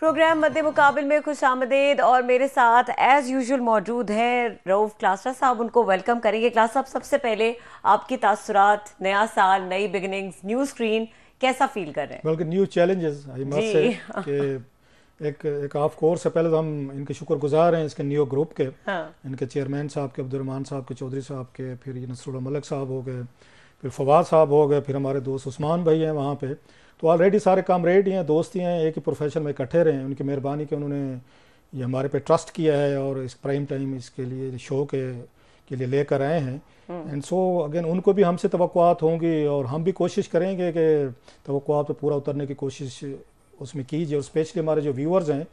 Programme मद्दे मुकाबिल में खुशामदीद और मेरे साथ एज यूजुअल मौजूद हैं रऊफ क्लासरा साहब। उनको वेलकम करेंगे। क्लास साहब, सबसे पहले आपकी तासुरात, नया साल, नई बिगिनिंग्स, न्यू स्क्रीन, कैसा फील कर रहे हैं? बल्कि new challenges I must say कि एक ऑफ कोर्स से पहले तो हम इनके शुक्रगुजार हैं इसके न्यू ग्रुप के। हाँ। इनके चेयरमैन साहब के, अब्दुर्रहमान साहब के, चौधरी साहब के, फिर ये नसरुल्लाह मलिक साहब हो गए, फिर फवाद साहब हो गए, फिर हमारे दोस्त उस्मान भाई हैं वहाँ पे। तो ऑलरेडी सारे कामरेड ही हैं, दोस्त ही हैं, एक ही प्रोफेशन में इकट्ठे रहे हैं। उनकी मेहरबानी कि उन्होंने ये हमारे पे ट्रस्ट किया है और इस प्राइम टाइम इसके लिए शो के लिए लेकर आए हैं। एंड सो अगेन उनको भी हमसे तवक्कुआत होंगी और हम भी कोशिश करेंगे कि तवक्कुआत पे पूरा उतरने की कोशिश उसमें कीजिए। और स्पेशली हमारे जो व्यूअर्स हैं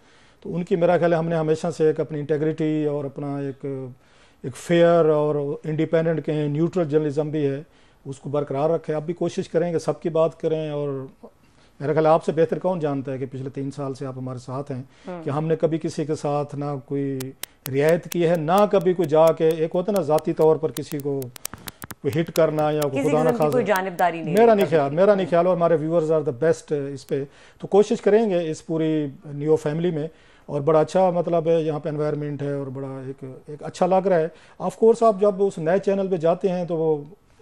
तो उनकी मेरा ख्याल है हमने हमेशा से एक अपनी इंटेग्रिटी और अपना एक फेयर और इंडिपेंडेंट कहें न्यूट्रल जर्नलिज्म भी है उसको बरकरार रखें। आप भी कोशिश करेंगे सबकी बात करें। और मेरा ख्याल आपसे बेहतर कौन जानता है कि पिछले 3 साल से आप हमारे साथ हैं कि हमने कभी किसी के साथ ना कोई रियायत की है, ना कभी कोई जाके एक होता ना ज़ाती तौर पर किसी को कोई हिट करना या खुदा ना खासा, कोई जानिबदारी नहीं, मेरा नहीं ख्याल। और हमारे व्यूअर्स आर द बेस्ट इस पे। तो कोशिश करेंगे इस पूरी न्यू फैमिली में। और बड़ा अच्छा मतलब है यहाँ पे एनवायरनमेंट है और बड़ा एक अच्छा लग रहा है। ऑफ कोर्स आप जब उस नए चैनल पे जाते हैं तो वो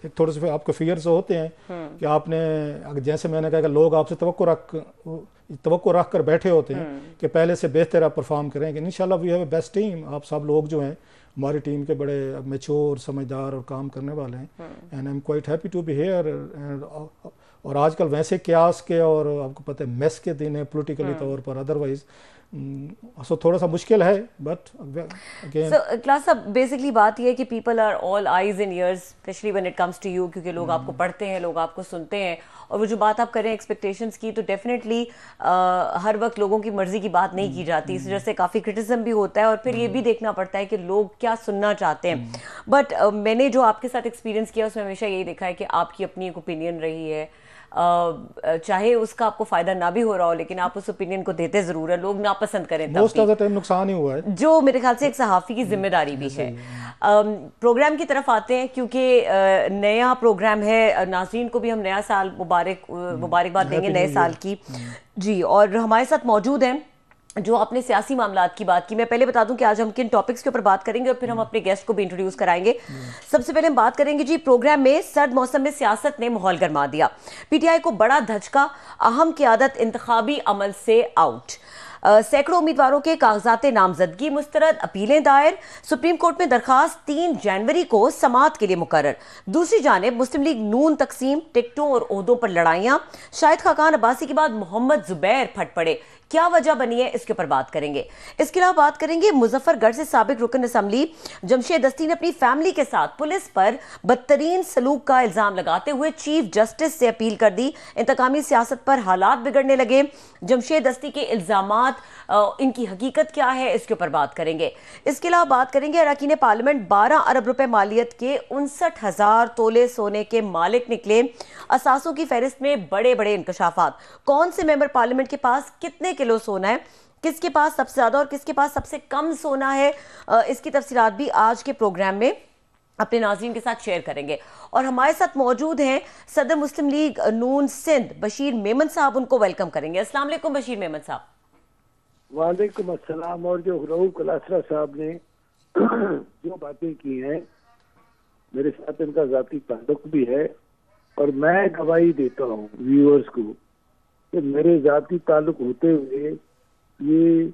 एक थोड़े से आपको फियर्स होते हैं कि आपने, जैसे मैंने कहा कि लोग आपसे तवक्को रख कर बैठे होते हैं कि पहले से बेहतर आप परफॉर्म करेंगे। इंशाल्लाह we have a best team. आप सब लोग जो हैं हमारी टीम के बड़े मैच्योर, समझदार और काम करने वाले हैं। And I am quite happy to be here. और आजकल वैसे क्यास के और आपको पता है मेस के दिन है पोलिटिकली तौर पर, अदरवाइज सो थोड़ा सा मुश्किल है। बट अगेन क्लास अब बेसिकली बात यह है कि people are all eyes in ears, specially when it comes to you, क्योंकि लोग आपको पढ़ते हैं, लोग आपको सुनते हैं। और वो जो बात आप करें एक्सपेक्टेशंस की, तो डेफिनेटली हर वक्त लोगों की मर्जी की बात नहीं की जाती। इस वजह से काफ़ी क्रिटिसिज्म भी होता है और फिर ये भी देखना पड़ता है कि लोग क्या सुनना चाहते हैं। बट मैंने जो आपके साथ एक्सपीरियंस किया उसमें हमेशा यही देखा है कि आपकी अपनी एक ओपिनियन रही है। चाहे उसका आपको फायदा ना भी हो रहा हो, लेकिन आप उस ओपिनियन को देते जरूर है, लोग नापसंद करें मोस्ट ऑफ द टाइम नुकसान ही हुआ है, जो मेरे ख्याल से एक सहाफ़ी की जिम्मेदारी भी है। प्रोग्राम की तरफ आते हैं, क्योंकि नया प्रोग्राम है। नाज़रीन को भी हम नया साल मुबारकबाद देंगे नए साल की जी। और हमारे साथ मौजूद हैं जो आपने सियासी मामलात की बात की। मैं पहले बता दूं कि आज हम किन टॉपिक्स के ऊपर बात करेंगे और फिर हम अपने गेस्ट को भी इंट्रोड्यूस कराएंगे। सबसे पहले हम बात करेंगे जी, प्रोग्राम में सर्द मौसम में सियासत ने माहौल गरमा दिया। पीटीआई को बड़ा धचका, अहम क़यादत इंतखाबी अमल से आउट। सैकड़ों उम्मीदवारों के कागजात नामजदगी मुस्तरद, अपीलें दायर। सुप्रीम कोर्ट में दरखास्त 3 जनवरी को समाअत के लिए मुकर्रर। दूसरी जानिब मुस्लिम लीग नून तकसीम, टिकटों और ओहदों पर लड़ाइयां। शाहिद खाकान अब्बासी के बाद मोहम्मद जुबैर फट पड़े, क्या वजह बनी है, इसके ऊपर बात करेंगे। इसके अलावा बात करेंगे मुजफ्फरगढ़ से साबिक रुकन असम्बली जमशेद दस्ती ने अपनी फैमिली के साथ पुलिस पर बदतरीन सलूक का इल्जाम लगाते हुए चीफ जस्टिस से अपील कर दी। इंतकामी सियासत पर हालात बिगड़ने लगे। जमशेद दस्ती के इल्जामात, इनकी हकीकत क्या है, इसके ऊपर बात करेंगे। इसके अलावा बात करेंगे अरकान पार्लियामेंट 12 अरब रुपए मालियत के 59,000 तोले सोने के मालिक निकले। असासों की फहरिस्त में बड़े बड़े इंकशाफात। कौन से मेंबर पार्लियामेंट के पास कितने किलो सोना है, किसके पास सबसे ज्यादा और किसके पास सबसे कम सोना है, इसकी तफसीलात भी आज के प्रोग्राम में अपने नाज़रीन के साथ शेयर करेंगे। और हमारे साथ मौजूद हैं सदर मुस्लिम लीग नून सिंध बशीर मेमन साहब, उनको वेलकम करेंगे। अस्सलाम वालेकुम बशीर मेमन साहब। वालेकुम अस्सलाम। और जो रऊफ क्लासरा साहब ने जो बातें की हैं, मेरे साथ इनका जाती ताल्लुक भी है और मैं गवाही देता हूँ व्यूअर्स को कि मेरे जाती ताल्लुक होते हुए ये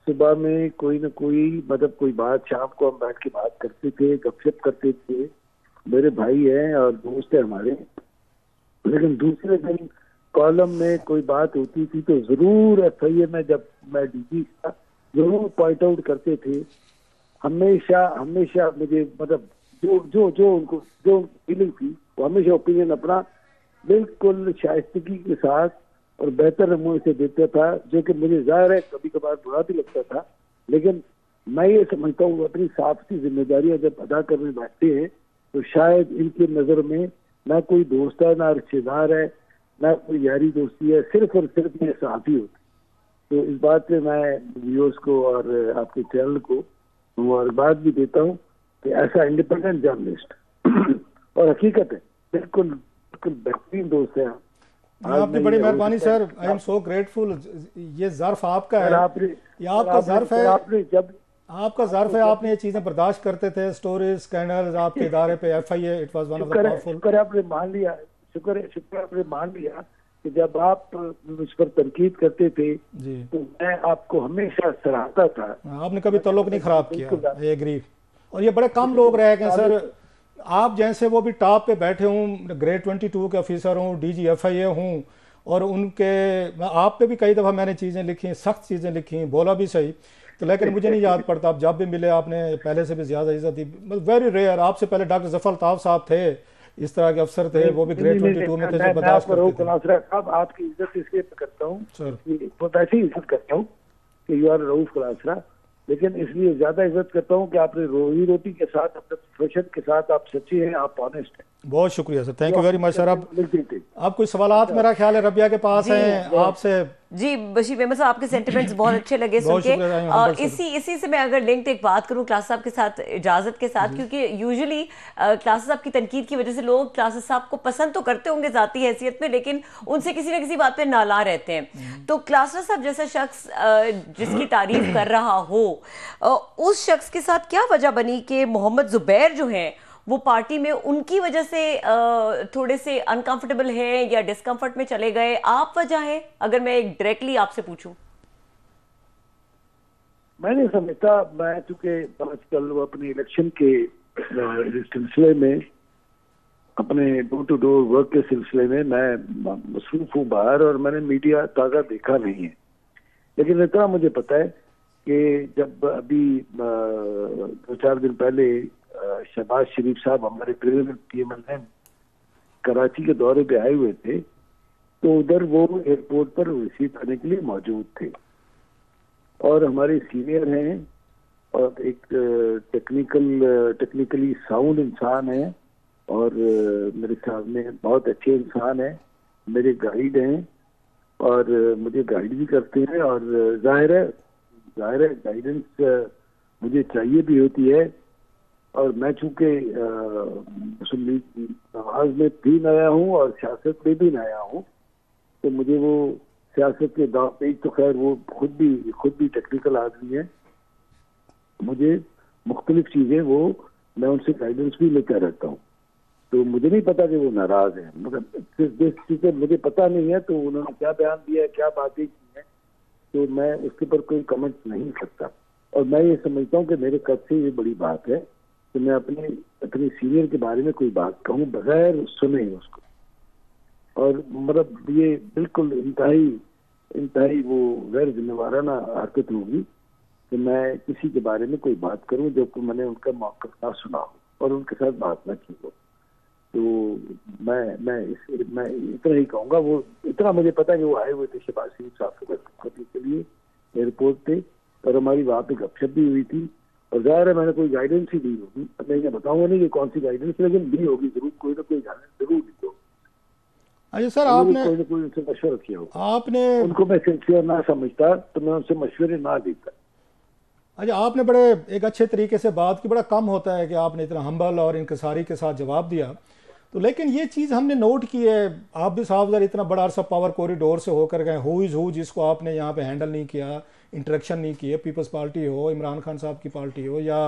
सुबह में कोई न कोई मतलब कोई बात, शाम को हम बैठ के बात करते थे, गपशप करते थे। मेरे भाई हैं और दोस्त हैं हमारे। लेकिन दूसरे दिन कॉलम में कोई बात होती थी तो जरूर एफआईए में जब मैं डीजी था जरूर पॉइंट आउट करते थे। हमेशा मुझे मतलब जो उनको जो फीलिंग थी वो हमेशा ओपिनियन अपना बिल्कुल शाइस्तगी के साथ और बेहतर नमूने से देता था, जो कि मुझे जाहिर है कभी कभार बुरा भी लगता था। लेकिन मैं ये समझता हूँ अपनी सहाफ़ती जिम्मेदारियां जब अदा करने बैठते हैं तो शायद इनकी नज़र में ना कोई दोस्त है, ना रिश्तेदार है, ना कोई यारी दोस्ती है, सिर्फ और सिर्फ ये सहाफ़ी होते। तो इस बात पे मैं व्यूअर्स को और आपके चैनल को मुबारकबाद भी देता हूँ कि ऐसा इंडिपेंडेंट जर्नलिस्ट और हकीकत है बिल्कुल बेहतरीन दोस्त है आपकी बड़ी मेहरबानी sir, I am so grateful. ये ज़र्फ आपका है, ये आपका ज़र्फ है, आपने जब आपका ज़र्फ है, आपने ये चीज़ें बर्दाश्त करते थे, स्टोरीज स्कैंडल्स आपके इदारे पे, FIA, it was one of the powerful. शुक्र है आपने मान लिया, शुक्र है आपने मान लिया कि जब आप मुझ पर तनकीद करते थे जी, तो मैं आपको हमेशा सराहता था। आपने कभी ताल्लुक नहीं खराब किया, आई एग्री। और ये बड़े कम लोग रह गए सर, आप जैसे वो भी टॉप पे बैठे हूँ, ग्रेड 22 के ऑफिसर हूँ, DG FIA हूँ, और उनके आप पे भी कई दफ़ा मैंने चीज़ें लिखी, सख्त चीज़ें लिखी, बोला भी सही, तो लेकिन मुझे नहीं याद पड़ता। आप जब भी मिले आपने पहले से भी ज़्यादा इज्जत दी, वेरी रेयर। आपसे पहले डॉक्टर जफर अल्ताफ साहब थे, इस तरह के अफसर थे, वो भी ग्रेड 22 में थे, जो बर्दाश्त करते थे। साहब आपकी इज्जत इसलिए करता हूँ सर, वैसे ही इज्जत करता हूँ कि यू आर रऊफ कलासरा, लेकिन इसलिए ज्यादा इज्जत करता हूँ कि आपने रोटी के साथ, अपने प्रोफेशन के साथ आप सच्चे हैं, आप ऑनेस्ट हैं। बहुत शुक्रिया sir, thank you very much sir. अब कोई सवालात मेरा ख्याल है रबिया के पास हैं आपसे। जी बशीर अहमद साहब, आपके सेंटिमेंट्स बहुत अच्छे लगे सुन के। इसी से मैं अगर लिंक्ड एक बात करूं क्लास साहब के साथ, इजाजत के साथ, क्योंकि यूजुअली क्लास साहब की तनकीद की वजह से लोग क्लास साहब को पसंद तो करते होंगे जाती हैसियत में, लेकिन उनसे किसी ना किसी बात पे नाला रहते हैं। तो क्लास साहब जैसा शख्स जिसकी तारीफ कर रहा हो, उस शख्स के साथ क्या वजह बनी कि मोहम्मद जुबैर जो हैं वो पार्टी में उनकी वजह से थोड़े से अनकंफर्टेबल है या डिस्कंफर्ट में चले गए? आप वजह है, अगर मैं एक डायरेक्टली आपसे पूछूं। मैंने समझता, मैं चूंकि आजकल अपने इलेक्शन के सिलसिले में, अपने डोर टू डोर वर्क के सिलसिले में मैं मसरूफ हूँ बाहर, और मैंने मीडिया ताज़ा देखा नहीं है। लेकिन इतना मुझे पता है कि जब अभी 2-4 दिन पहले शहबाज शरीफ साहब हमारे प्रेसिडेंट PMLN कराची के दौरे पे आए हुए थे, तो उधर वो एयरपोर्ट पर रिसीव करने के लिए मौजूद थे, और हमारे सीनियर हैं और एक टेक्निकली साउंड इंसान है, और मेरे सामने बहुत अच्छे इंसान हैं, मेरे गाइड हैं और मुझे गाइड भी करते हैं, और जाहिर है गाइडेंस मुझे चाहिए भी होती है। और मैं चूंकि मुस्लिम लीग की नमाज में भी नया हूँ और सियासत में भी नया हूँ, तो मुझे वो सियासत के दाव पे, तो खैर वो खुद भी टेक्निकल आदमी है, मुझे मुख्तलिफ चीज़ें वो मैं उनसे गाइडेंस भी लेकर रहता हूँ। तो मुझे नहीं पता कि वो नाराज है, मगर जिस चीज़ मुझे पता नहीं है तो उन्होंने क्या बयान दिया है, क्या बातें की हैं, तो मैं उसके ऊपर कोई कमेंट नहीं करता। और मैं ये समझता हूँ कि मेरे कद से ये बड़ी बात है कि मैं अपने सीनियर के बारे में कोई बात कहूँ बगैर सुने उसको, और मतलब ये बिल्कुल इंतहाई वो गैर जिम्मेवाराना हरकत होगी कि मैं किसी के बारे में कोई बात करूं जब मैंने उनका मौक़िफ़ ना सुना हो और उनके साथ बात ना की हो। तो मैं इतना ही कहूँगा। वो इतना मुझे पता है कि वो आए हुए थे शहबाज शरीफ साहब के लिए एयरपोर्ट पे, और हमारी वहाँ पे गपशप भी हुई थी, और जाहिर है मैंने कोई गाइडेंस ही दी होगी। अब मैं ये बताऊंगा नहीं कि कौन सी गाइडेंस, लेकिन दी होगी जरूर, कोई ना कोई गाइडेंस जरूर दी होगी। अच्छा सर, आपने कोई ना कोई उनसे मशवरा किया होगा, आपने उनको मैं सिंसियर ना समझता तो मैं उनसे मशवरे ना देता। अच्छा, आपने बड़े एक अच्छे तरीके से बात की, बड़ा कम होता है कि आपने इतना हम्बल और इनकसारी के साथ जवाब दिया। तो लेकिन ये चीज़ हमने नोट की है, आप भी साहब जरा इतना बड़ा अरसा पावर कॉरिडोर से होकर गए, हु इज़ हु जिसको आपने यहाँ पे हैंडल नहीं किया, इंटरेक्शन नहीं किए, पीपल्स पार्टी हो, इमरान खान साहब की पार्टी हो, या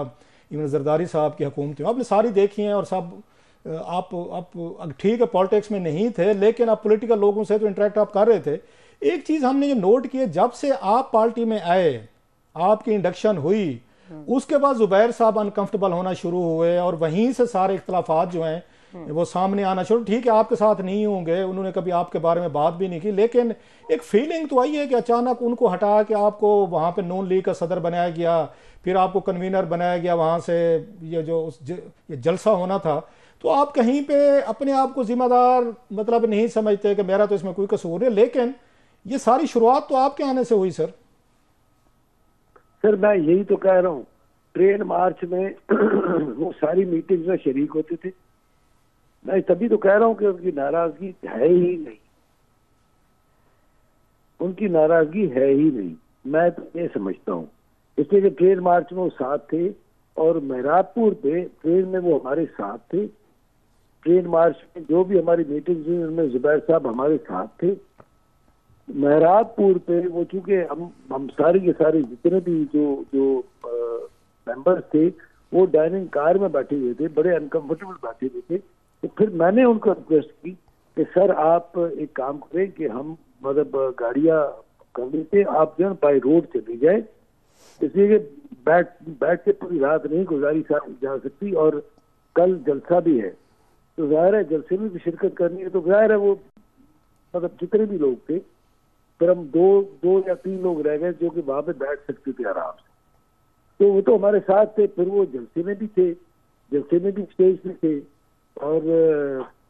इवन जरदारी साहब की हुकूमत हो, आपने सारी देखी हैं। और सब आप ठीक है पॉलिटिक्स में नहीं थे, लेकिन आप पॉलिटिकल लोगों से तो इंटरेक्ट आप कर रहे थे। एक चीज़ हमने जो नोट की है, जब से आप पार्टी में आए, आपकी इंडक्शन हुई, उसके बाद जुबैर साहब अनकंफर्टेबल होना शुरू हुए, और वहीं से सारे इख्तलाफात जो हैं वो सामने आना शुरू। ठीक है आपके साथ नहीं होंगे, उन्होंने कभी आपके बारे में बात भी नहीं की, लेकिन एक फीलिंग तो आई है कि अचानक उनको हटा के आपको वहाँ पे नून लीग का सदर बनाया गया, फिर आपको कन्वीनर बनाया गया वहाँ से, ये जलसा होना था। तो आप कहीं पे अपने आप को जिम्मेदार मतलब नहीं समझते कि मेरा तो इसमें कोई कसूर है, लेकिन ये सारी शुरुआत तो आपके आने से हुई सर। सर मैं यही तो कह रहा हूँ, ट्रेन मार्च में वो सारी मीटिंग्स में शरीक होते थे। मैं तभी तो कह रहा हूँ कि उनकी नाराजगी है ही नहीं, उनकी नाराजगी है ही नहीं, मैं तो ये समझता हूँ। इसलिए कि ट्रेन मार्च में वो साथ थे, और मेहराबपुर पे ट्रेन में वो हमारे साथ थे, ट्रेन मार्च में जो भी हमारी मीटिंग हुई उनमें जुबैर साहब हमारे साथ थे। मेहराबपुर पे वो चूंकि हम सारे के सारे जितने भी जो जो मेंबर्स थे वो डाइनिंग कार में बैठे हुए थे, बड़े अनकंफर्टेबल बैठे हुए थे। तो फिर मैंने उनको रिक्वेस्ट की कि सर आप एक काम करें कि हम मतलब गाड़ियां कर लेते, आप जो है बाई रोड चली जाए, इसलिए कि बैठ के पूरी रात नहीं गुजारी जा सकती और कल जलसा भी है। तो जाहिर है जलसे में भी शिरकत करनी है, तो जाहिर है वो मतलब जितने भी लोग थे फिर हम दो या तीन लोग रह गए जो कि वहां पे बैठ सकते थे आराम से। तो वो तो हमारे साथ थे, फिर वो जलसे में भी थे, जलसे में भी स्टेज पे थे। और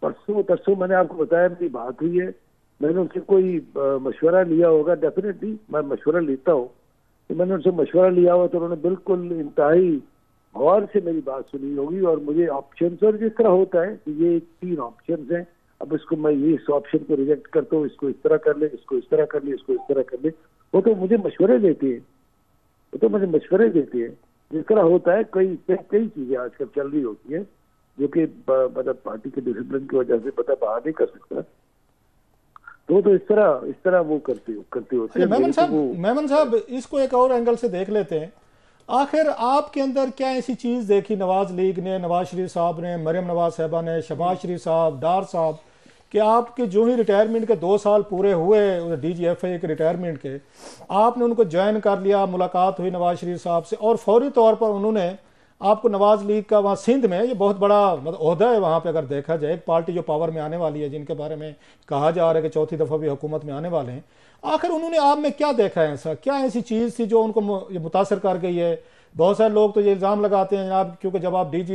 परसों मैंने आपको बताया मेरी बात हुई है, मैंने उनसे कोई मशवरा लिया होगा, डेफिनेटली मैं मशवरा लेता हूँ, तो मैंने उनसे मशवरा लिया हुआ तो उन्होंने बिल्कुल इंतहाई गौर से मेरी बात सुनी होगी और मुझे ऑप्शन, और जिस तरह होता है कि ये 3 ऑप्शन हैं, अब इसको मैं ये इस ऑप्शन को रिजेक्ट करता हूँ, इसको इस तरह कर ले, इसको इस तरह कर ले, इसको इस तरह कर ले, वो तो मुझे मशवरे देते हैं, वो तो मुझे मशवरे देते हैं। जिस तरह होता है कई चीजें आजकल चल रही होती है जो कि मतलब पार्टी के डिसिप्लिन की वजह से पता बाहर नहीं कर सकता, तो इस तरह वो करते होते हैं। मेमन साहब इसको एक और एंगल से देख लेते हैं। आखिर आपके अंदर क्या ऐसी चीज़ देखी नवाज लीग ने, नवाज शरीफ साहब ने, मरियम नवाज साहबा ने, शहबाज शरीफ साहब, डार साहब, कि आपके जो ही रिटायरमेंट के 2 साल पूरे हुए DGFA के रिटायरमेंट के, आपने उनको ज्वाइन कर लिया, मुलाकात हुई नवाज शरीफ साहब से और फौरी तौर पर उन्होंने आपको नवाज लीग का वहाँ सिंध में, ये बहुत बड़ा मतलब ओहदा है वहाँ पे अगर देखा जाए, एक पार्टी जो पावर में आने वाली है, जिनके बारे में कहा जा रहा है कि चौथी दफ़ा भी हुकूमत में आने वाले हैं, आखिर उन्होंने आप में क्या देखा है ऐसा, क्या ऐसी चीज़ थी जो उनको मुतासर कर गई है? बहुत सारे लोग तो ये इल्ज़ाम लगाते हैं जनाब, क्योंकि जब आप DG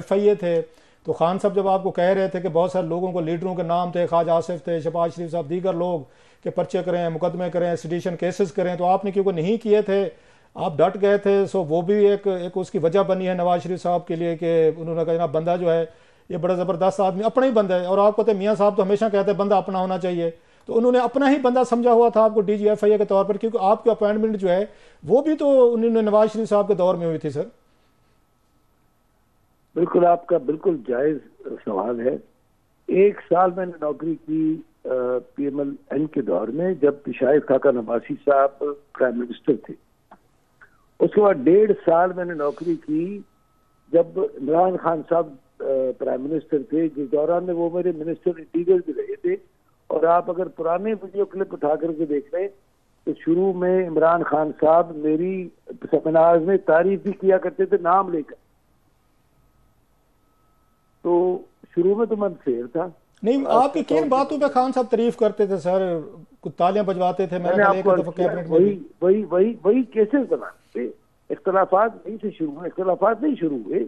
FIA थे तो खान साहब जब आपको कह रहे थे कि बहुत सारे लोगों को, लीडरों के नाम थे, ख्वाजा आसिफ थे, शहबाज शरीफ साहब, दीगर लोग के पर्चे करें, मुकदमे करें, सिडिशन केसेस करें, तो आपने क्योंकि नहीं किए थे, आप डट गए थे। सो वो भी एक उसकी वजह बनी है नवाज शरीफ साहब के लिए कि उन्होंने कहा जनाब बंदा जो है ये बड़ा ज़बरदस्त आदमी, अपना ही बंदा है, और आपको तो मियाँ साहब तो हमेशा कहते हैं बंदा अपना होना चाहिए, तो उन्होंने अपना ही बंदा समझा हुआ था आपको DG FIA के तौर पर, क्योंकि आपकी अपॉइंटमेंट जो है वो भी तो उन्होंने नवाज शरीफ साहब के दौर में हुई थी। सर बिल्कुल, आपका बिल्कुल जायज सवाल है। 1 साल मैंने नौकरी की PMLN के दौर में, जब शाहिद खाकन अब्बासी साहब प्राइम मिनिस्टर थे। उसके बाद 1.5 साल मैंने नौकरी की जब इमरान खान साहब प्राइम मिनिस्टर थे, जिस दौरान में वो मेरे मिनिस्टर इंटीरियर भी रहे थे। और आप अगर पुराने वीडियो क्लिप उठा करके देख लें तो शुरू में इमरान खान साहब मेरी सेमिनार में तारीफ भी किया करते थे नाम लेकर। तो शुरू में तो मैं फेर था नहीं, आपकी किन बातों पे खान साहब तारीफ करते थे सर? कुछ तालियां बजवाते थे? मैंने आपको वही केसेस बनाते थे। इख्तलाफात नहीं से शुरू हुए, इख्तलाफात नहीं शुरू हुए।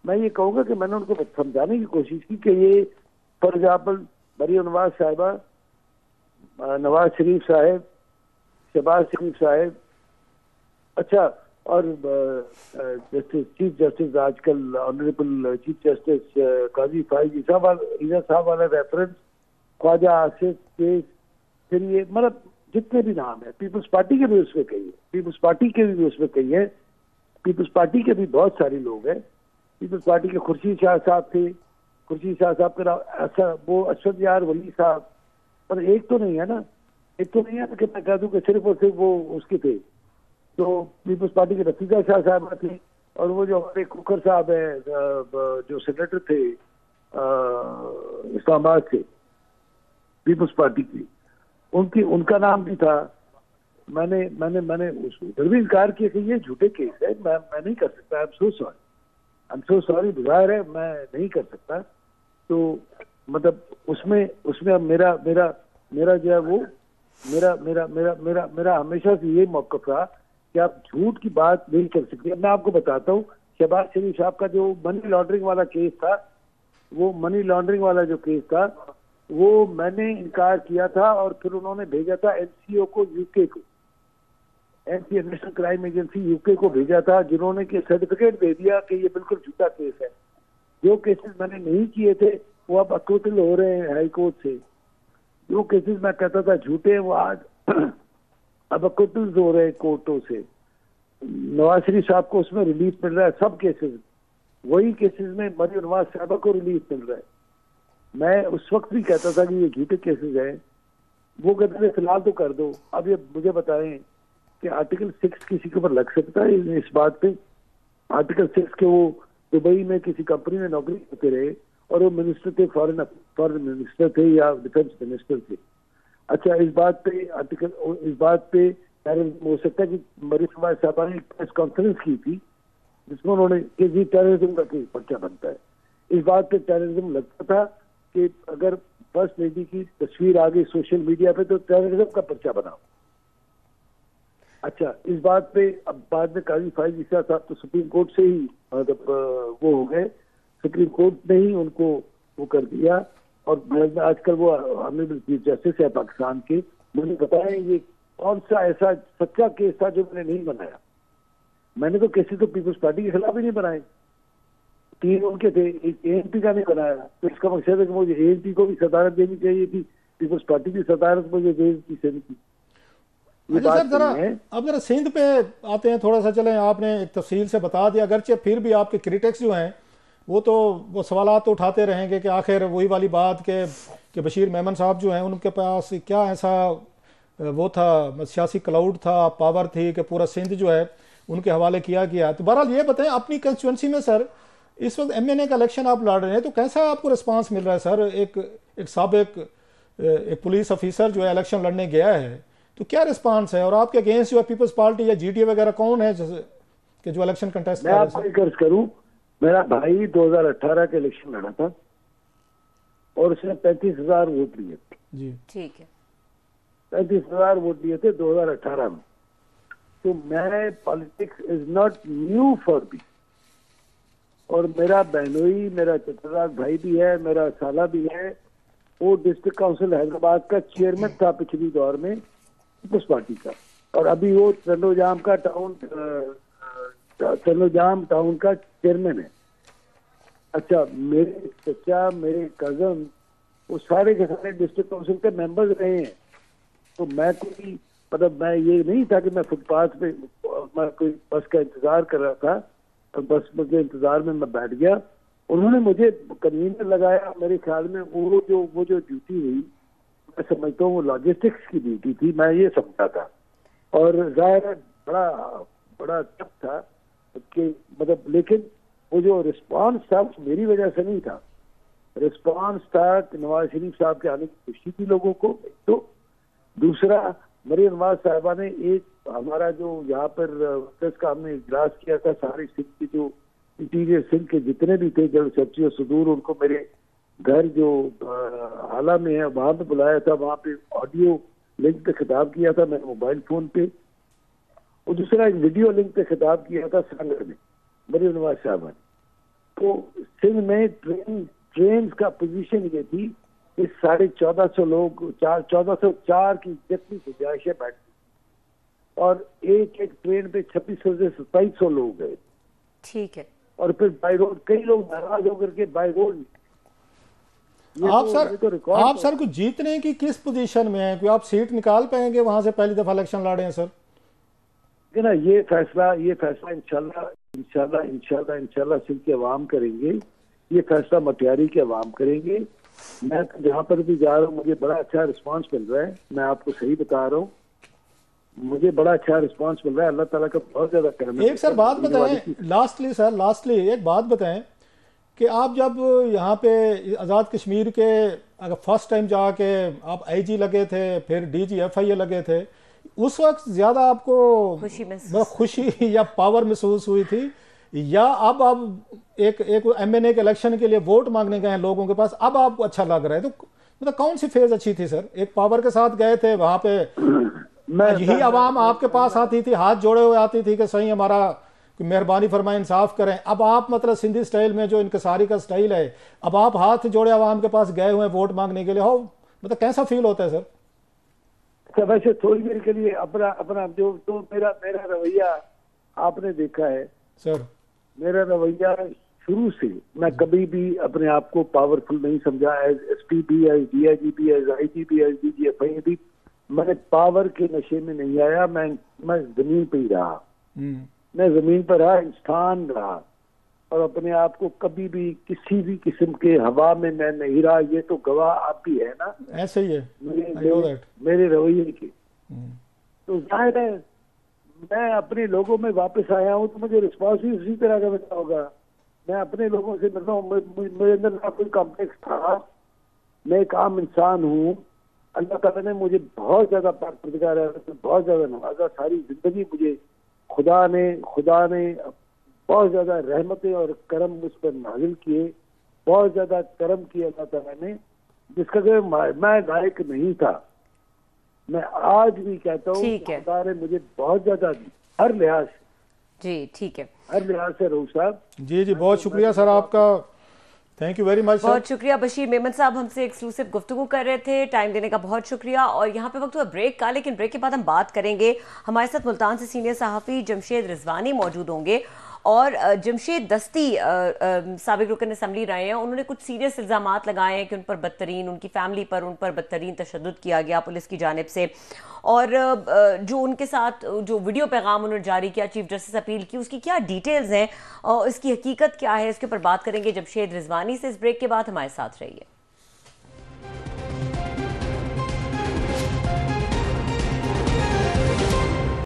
मैं ये कहूँगा कि मैंने उनको समझाने की कोशिश की कि ये फॉर एग्जाम्पल मरियम नवाज साहिबा, नवाज शरीफ साहब, शहबाज शरीफ साहब, अच्छा, और चीफ जस्टिस आजकल ऑनरेबल चीफ जस्टिस काजी फाइज ईसा साहब वाला रेफरेंस, ख्वाजा आसिफ केस, फिर ये मतलब जितने भी नाम है, पीपल्स पार्टी के भी उसमें कही है, पीपल्स पार्टी के भी उसमें कही है, पीपल्स पार्टी के भी बहुत सारे लोग हैं। पीपल्स पार्टी के खुर्शीद शाह साहब थे, खुर्शीद शाह साहब का ऐसा वो असद यार वली साहब, पर एक तो नहीं है ना, एक तो नहीं है कि मैं कह दूं कि सिर्फ और सिर्फ वो उसके थे। तो पीपल्स पार्टी के रफीका शाह साहब थे, और वो जो हमारे कुकर साहब है जो सेनेटर थे इस्लामाबाद से पीपल्स पार्टी की, उनका नाम भी था। मैंने उधर भी इनकार किया कि ये झूठे केस है, मैं नहीं कर सकता, आई एम सो सॉरी, बुझार है, मैं नहीं कर सकता। तो मतलब उसमें अब मेरा जो है वो मेरा हमेशा से ये मौक़िफ़ रहा कि आप झूठ की बात नहीं कर सकते। मैं आपको बताता हूँ, शहबाज शरीफ साहब का जो मनी लॉन्ड्रिंग वाला केस था, वो मनी लॉन्ड्रिंग वाला जो केस था वो मैंने इनकार किया था, और फिर उन्होंने भेजा था NCO को, यूके को, नेशनल क्राइम एजेंसी यूके को भेजा था, जिन्होंने के सर्टिफिकेट दे दिया कि ये बिल्कुल झूठा केस है। जो केसेस मैंने नहीं किए थे वो अब अक्रूटल हो रहे हैं हाई कोर्ट से। जो केसेस मैं कहता था झूठे हैं वो आज अब अक्रूटल हो रहे हैं कोर्टों से। नवाज शरीफ साहब को उसमें रिलीफ मिल रहा है, सब केसेस, वही केसेस में मरियम नवाज साहबा को रिलीफ मिल रहा है। मैं उस वक्त भी कहता था कि ये झूठे केसेस हैं, वो कहते थे फिलहाल तो कर दो। अब ये मुझे बताएं कि आर्टिकल 6 किसी के ऊपर लग सकता है इस बात पे? आर्टिकल 6 के वो दुबई में किसी कंपनी में नौकरी करते रहे और वो मिनिस्टर थे, फॉरेन मिनिस्टर थे या डिफेंस मिनिस्टर थे। अच्छा, इस बात पे टेररिज्म हो सकता है कि मरीम नवाज साहबा ने एक प्रेस कॉन्फ्रेंस की थी जिसमें उन्होंने कि जी टेररिज्म का केस पर्चा बनता है। इस बात पे टेररिज्म लगता था कि अगर फर्स्ट लेडी की तस्वीर आ गई सोशल मीडिया पे तो टेररिज्म का पर्चा बनाओ। अच्छा, इस बात पे अब बाद में काजी फाइज ईसा साहब तो सुप्रीम कोर्ट से ही मतलब वो हो गए, सुप्रीम कोर्ट ने ही उनको वो कर दिया और आजकल वो ऑनरेबल चीफ जस्टिस है पाकिस्तान के। मुझे बताया ये कौन सा ऐसा सच्चा केस था जो मैंने नहीं बनाया। मैंने तो केसेस तो पीपल्स पार्टी के खिलाफ ही नहीं बनाए, 3 उनके थे, एक एएनपी का नहीं बनाया। तो इसका मकसद है कि मुझे एएनपी को भी सदारत देनी चाहिए थी, पीपल्स पार्टी की सदारत मुझे देनी थी। अच्छा सर, जरा अब जरा सिंध पे आते हैं थोड़ा सा। चलें, आपने एक तफसील से बता दिया, अगरचे फिर भी आपके क्रिटिक्स जो हैं वो सवालात तो उठाते रहेंगे कि आखिर वही वाली बात कि बशीर मेमन साहब जो हैं उनके पास क्या ऐसा वो था, सियासी क्लाउड था, पावर थी कि पूरा सिंध जो है उनके हवाले किया गया। तो बहरहाल ये बताएं, अपनी कंस्टिट्यूंसी में सर इस वक्त एमएनए का इलेक्शन आप लड़ रहे हैं, तो कैसा आपको रिस्पांस मिल रहा है सर? एक साबिक एक पुलिस ऑफिसर जो है इलेक्शन लड़ने गया है, तो क्या रिस्पांस है? और आपके अगेंस्ट जो है पीपल्स पार्टी या जीटीए वगैरह कौन है कि जो इलेक्शन कंटेस्ट कर रहे हैं? मैं करूं, मेरा भाई 2018 के इलेक्शन लड़ा था और उसने 35,000 वोट लिए थे। जी ठीक है, 35,000 वोट लिए थे 2018 में। तो मैं politics is not new for me. और मेरा बहनोई, मेरा चतुराग भाई भी है, मेरा साला भी है, वो डिस्ट्रिक्ट काउंसिल हैदराबाद का चेयरमैन था पिछली दौर में पीपल्स पार्टी का, और अभी वो चंदोजाम टाउन का चेयरमैन है। अच्छा, मेरे चचा, मेरे कजन, वो सारे के सारे डिस्ट्रिक्ट काउंसिल के मेंबर्स रहे हैं। तो मैं कोई मतलब मैं ये नहीं था कि मैं फुटपाथ पे मैं कोई बस का इंतजार कर रहा था और बस के इंतजार में मैं बैठ गया। उन्होंने मुझे कन्वीनर लगाया। मेरे ख्याल में वो जो ड्यूटी हुई, मैं समझता हूँ वो लॉजिस्टिक्स की ड्यूटी थी, मैं ये समझता था। और जाहिर है बड़ा टफ था कि मतलब, लेकिन वो जो रिस्पांस था वो मेरी वजह से नहीं था। रिस्पांस था कि नवाज शरीफ साहब के आने की खुशी थी लोगों को, तो दूसरा मरीम नवाज साहबा ने एक हमारा जो यहाँ पर वर्कर्स का हमने इजलास किया था, सारे सिंध के जो इंटीरियर सिंध के जितने भी थे जल सब्जी और सुदूर, उनको मेरे घर जो हाला में है वहां पे बुलाया था। वहां पे ऑडियो लिंक पे खिताब किया था मेरे मोबाइल फोन पे, और दूसरा एक वीडियो लिंक पे खिताब किया था सागर में मरीम नवाज साहबा ने। तो सिंध में ट्रेन का पोजीशन ये थी कि 1450 लोग 1404 की जितनी गुंजाइशें बैठती, और एक ट्रेन पे 2600 से 2700 लोग गए। ठीक है। और फिर बाई रोड कई लोग नाराज होकर के बाई रोड। आप सर कुछ जीतने की किस पोजीशन में है? कोई आप सीट निकाल पाएंगे वहां से? पहली दफा इलेक्शन लड़े हैं सर। ना ये फैसला इंशाल्लाह सिंध के अवाम करेंगे। ये फैसला मटियारी के अवाम करेंगे। मैं जहाँ पर भी जा रहा हूँ मुझे बड़ा अच्छा रिस्पांस मिल रहा है। मैं आपको सही बता रहा हूँ, मुझे बड़ा अच्छा रिस्पांस मिल रहा है। अल्लाह ताला का बहुत ज्यादा करम है। एक सर बात बताएं, लास्टली एक बात बताएं कि आप जब यहाँ पे आज़ाद कश्मीर के अगर फर्स्ट टाइम जाके आप आईजी लगे थे, फिर DGFIA लगे थे, उस वक्त ज्यादा आपको खुशी या पावर महसूस हुई थी, या अब आप एक MNA के इलेक्शन के लिए वोट मांगने गए हैं लोगों के पास, अब आपको अच्छा लग रहा है? तो मतलब कौन सी फेज अच्छी थी सर? एक पावर के साथ गए थे वहां पे, यही आवाम आपके पास आती थी, हाथ जोड़े हुए आती थी कि सही हमारा मेहरबानी फरमाए, इंसाफ करें। अब आप मतलब सिंधी स्टाइल में जो इनकसारी का स्टाइल है, अब आप हाथ जोड़े आवाम के पास गए हुए वोट मांगने के लिए, हो मतलब कैसा फील होता है सर? वैसे थोड़ी देर के लिए अपना जो मेरा रवैया आपने देखा है सर। मेरा रवैया शुरू से, मैं कभी भी अपने आप को पावरफुल नहीं समझा। एज SP भी, एज DIG भी, एज IG भी, एज DGFIA भी, मैंने पावर के नशे में नहीं आया। मैं जमीन पे ही रहा, मैं जमीन पर रहा, इंसान रहा। और अपने आप को कभी भी किसी भी किस्म के हवा में मैं नहीं रहा, ये तो गवाह आप भी है ना। ऐसे ही है, मेरे रवैये की। तो जाहिर है मैं अपने लोगों में वापस आया हूँ तो मुझे रिस्पॉन्स भी उसी तरह का मिलना होगा। मैं अपने लोगों से मिलता हूँ, मेरे अंदर ना कोई कॉम्प्लेक्स था, मैं एक आम इंसान हूँ। अल्लाह ताला ने मुझे बहुत ज्यादा परवरदिगार है, बहुत ज्यादा नवाजा। सारी जिंदगी मुझे खुदा ने बहुत ज्यादा रहमतें और करम मुझ पर नाजिल किए, बहुत ज्यादा करम किया अल्लाह ताला ने, जिसका कि मैं लायक नहीं था। मैं आज भी कहता हूँ कि खुदा ने मुझे बहुत ज्यादा दी, हर लिहाज से। जी ठीक है, हर लिहाज से रऊफ साहब। जी जी, बहुत शुक्रिया सर आपका, थैंक यू वेरी मच। बहुत शुक्रिया। बशीर मेमन साहब हमसे एक्सक्लूसिव गुफ्तगू कर रहे थे, टाइम देने का बहुत शुक्रिया। और यहाँ पे वक्त हुआ ब्रेक का, लेकिन ब्रेक के बाद हम बात करेंगे। हमारे साथ मुल्तान से सीनियर सहाफ़ी जमशेद रिजवानी मौजूद होंगे और जमशेद दस्ती साबिक रुकन असम्बली रहे हैं। उन्होंने कुछ सीरियस इल्ज़ामात लगाए हैं कि उन पर बदतरीन, उनकी फैमिली पर उन पर बदतरीन तशद्दुद किया गया पुलिस की जानिब से। और जो उनके साथ जो वीडियो पैगाम उन्होंने जारी किया, चीफ जस्टिस अपील की, उसकी क्या डिटेल्स हैं और इसकी हकीकत क्या है, इसके ऊपर बात करेंगे जमशेद रिजवानी से। इस ब्रेक के बाद हमारे साथ रहिए।